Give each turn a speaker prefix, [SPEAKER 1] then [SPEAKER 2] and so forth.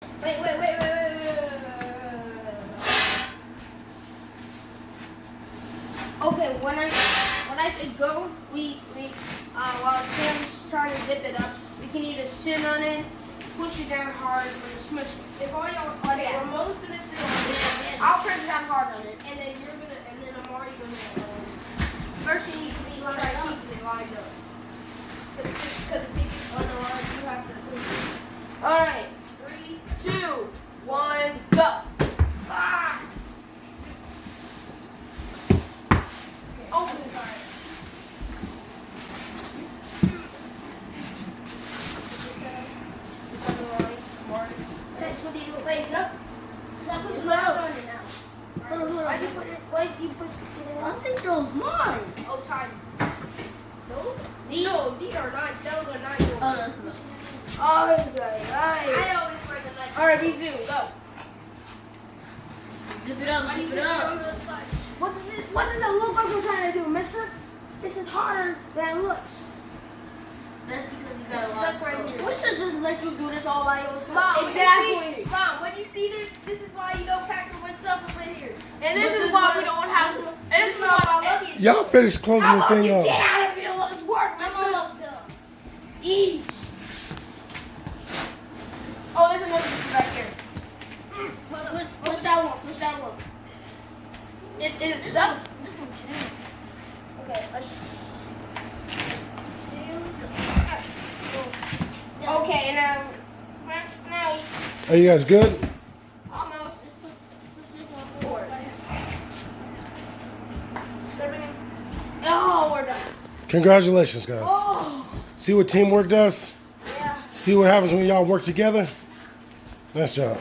[SPEAKER 1] Wait. Okay, when I say go, we while Sam's trying to zip it up, we can either sit on it, push it down hard, or just smush it. If all y'all, okay, Ramon's gonna sit on it. I'll press down hard on it, and then Amari gonna. First thing you can do is try to keep it lined up. Because if you get on the line, you have to push it. All right, 3, 2, 1, go. Ah! Open the fire. It's on the line. Mark. Tex, what do you do? Wait, no. Stop pushing it out on it now. Why did you put it
[SPEAKER 2] I think those mine.
[SPEAKER 1] Oh, time. Those? No, these are not. Those are not yours.
[SPEAKER 2] Oh, that's mine.
[SPEAKER 1] Alright.
[SPEAKER 3] I always wear the night.
[SPEAKER 1] Alright, be soon. Go.
[SPEAKER 2] Zip it up, zip it up.
[SPEAKER 1] What does it look like we're trying to do, mister? This is harder than it looks.
[SPEAKER 2] That's because you got a lot of
[SPEAKER 1] Right
[SPEAKER 2] stuff.
[SPEAKER 1] here. We should just let you do this all by yourself.
[SPEAKER 3] Mom,
[SPEAKER 1] Exactly.
[SPEAKER 3] Mom, when you see this is why you don't pack your wet stuff up in here.
[SPEAKER 1] And this is why we don't have to. This is why
[SPEAKER 3] I love you.
[SPEAKER 4] Y'all finish closing
[SPEAKER 1] I
[SPEAKER 4] the
[SPEAKER 1] want you
[SPEAKER 4] thing
[SPEAKER 1] to
[SPEAKER 4] up.
[SPEAKER 1] get out of here. Let's work,
[SPEAKER 3] I'm
[SPEAKER 1] mister.
[SPEAKER 3] almost done.
[SPEAKER 1] Ease. Oh, there's another one back here. Push that one. Push that one. Is it stuck? Okay. Okay, now.
[SPEAKER 4] Are you guys good?
[SPEAKER 1] Almost. Oh, we're done.
[SPEAKER 4] Congratulations, guys.
[SPEAKER 1] Oh,
[SPEAKER 4] See what teamwork does?
[SPEAKER 1] yeah.
[SPEAKER 4] See what happens when y'all work together? Nice job.